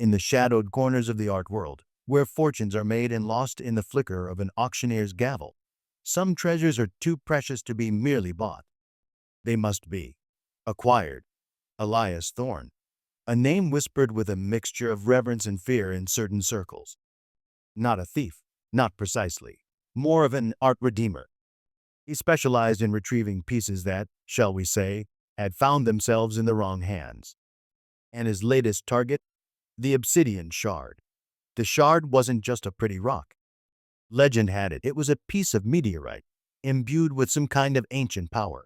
in the shadowed corners of the art world, where fortunes are made and lost in the flicker of an auctioneer's gavel. Some treasures are too precious to be merely bought. They must be acquired. Elias Thorne, a name whispered with a mixture of reverence and fear in certain circles. Not a thief, not precisely, more of an art redeemer. He specialized in retrieving pieces that, shall we say, had found themselves in the wrong hands. And his latest target? The Obsidian Shard. The shard wasn't just a pretty rock. Legend had it was a piece of meteorite, imbued with some kind of ancient power.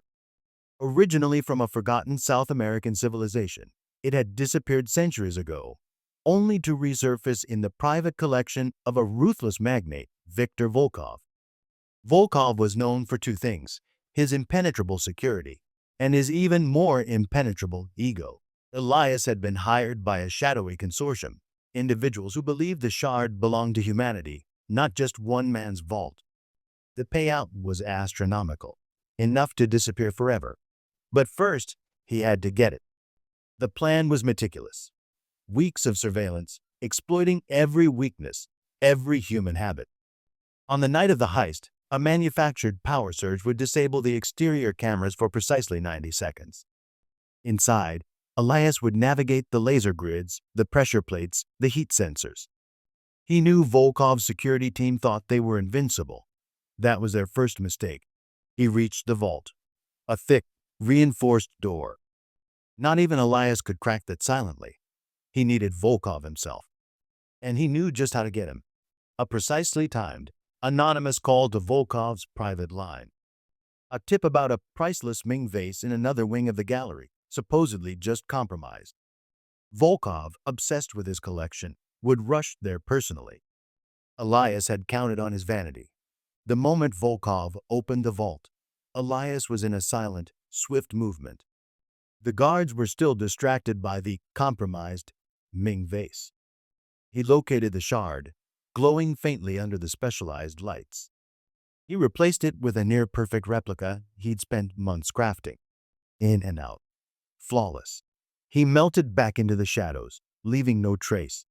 Originally from a forgotten South American civilization, it had disappeared centuries ago, only to resurface in the private collection of a ruthless magnate, Viktor Volkov. Volkov was known for two things: his impenetrable security and his even more impenetrable ego. Elias had been hired by a shadowy consortium, individuals who believed the shard belonged to humanity, not just one man's vault. The payout was astronomical, enough to disappear forever. But first, he had to get it. The plan was meticulous. Weeks of surveillance, exploiting every weakness, every human habit. On the night of the heist, a manufactured power surge would disable the exterior cameras for precisely 90 seconds. Inside, Elias would navigate the laser grids, the pressure plates, the heat sensors. He knew Volkov's security team thought they were invincible. That was their first mistake. He reached the vault. A thick, reinforced door. Not even Elias could crack that silently. He needed Volkov himself. And he knew just how to get him. A precisely timed, anonymous call to Volkov's private line. A tip about a priceless Ming vase in another wing of the gallery, supposedly just compromised. Volkov, obsessed with his collection, would rush there personally. Elias had counted on his vanity. The moment Volkov opened the vault, Elias was in a silent, swift movement. The guards were still distracted by the compromised Ming vase. He located the shard, glowing faintly under the specialized lights. He replaced it with a near-perfect replica he'd spent months crafting. In and out. Flawless. He melted back into the shadows, leaving no trace.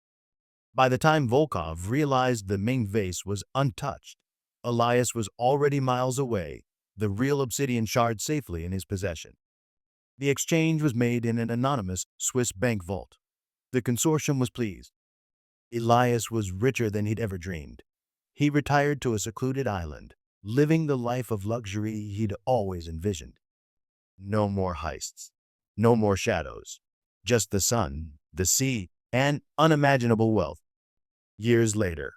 By the time Volkov realized the Ming vase was untouched, Elias was already miles away, the real Obsidian Shard safely in his possession. The exchange was made in an anonymous Swiss bank vault. The consortium was pleased. Elias was richer than he'd ever dreamed. He retired to a secluded island, living the life of luxury he'd always envisioned. No more heists. No more shadows. Just the sun, the sea, and unimaginable wealth. Years later,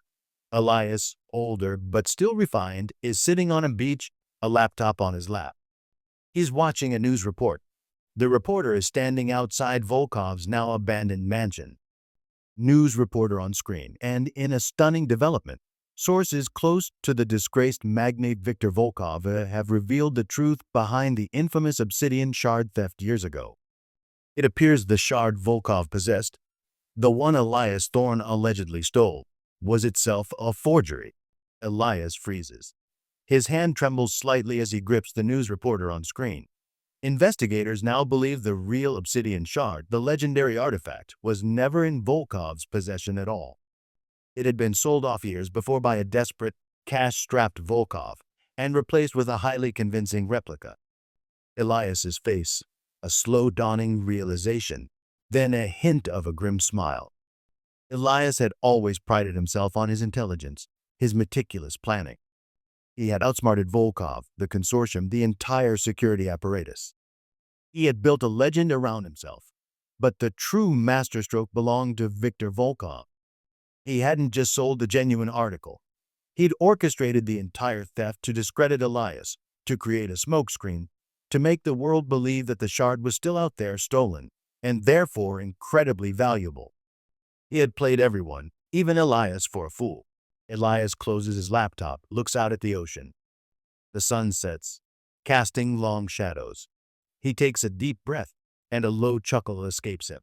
Elias, older but still refined, is sitting on a beach, a laptop on his lap. He's watching a news report. The reporter is standing outside Volkov's now abandoned mansion. News reporter on screen, and in a stunning development, sources close to the disgraced magnate Viktor Volkov have revealed the truth behind the infamous Obsidian Shard theft years ago. It appears the shard Volkov possessed, the one Elias Thorne allegedly stole, was itself a forgery. Elias freezes. His hand trembles slightly as he grips the news reporter on screen. Investigators now believe the real Obsidian Shard, the legendary artifact, was never in Volkov's possession at all. It had been sold off years before by a desperate, cash-strapped Volkov and replaced with a highly convincing replica. Elias's face, a slow dawning realization, then a hint of a grim smile. Elias had always prided himself on his intelligence, his meticulous planning. He had outsmarted Volkov, the consortium, the entire security apparatus. He had built a legend around himself, but the true masterstroke belonged to Viktor Volkov. He hadn't just sold the genuine article. He'd orchestrated the entire theft to discredit Elias, to create a smokescreen, to make the world believe that the shard was still out there stolen, and therefore incredibly valuable. He had played everyone, even Elias, for a fool. Elias closes his laptop, looks out at the ocean. The sun sets, casting long shadows. He takes a deep breath, and a low chuckle escapes him.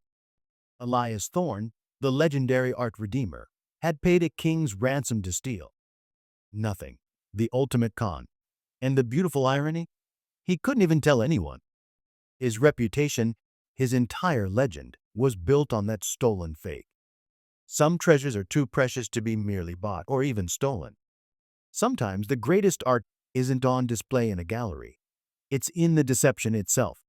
Elias Thorne, the legendary art redeemer, had paid a king's ransom to steal. Nothing. The ultimate con. And the beautiful irony? He couldn't even tell anyone. His reputation, his entire legend, was built on that stolen fake. Some treasures are too precious to be merely bought or even stolen. Sometimes the greatest art isn't on display in a gallery. It's in the deception itself.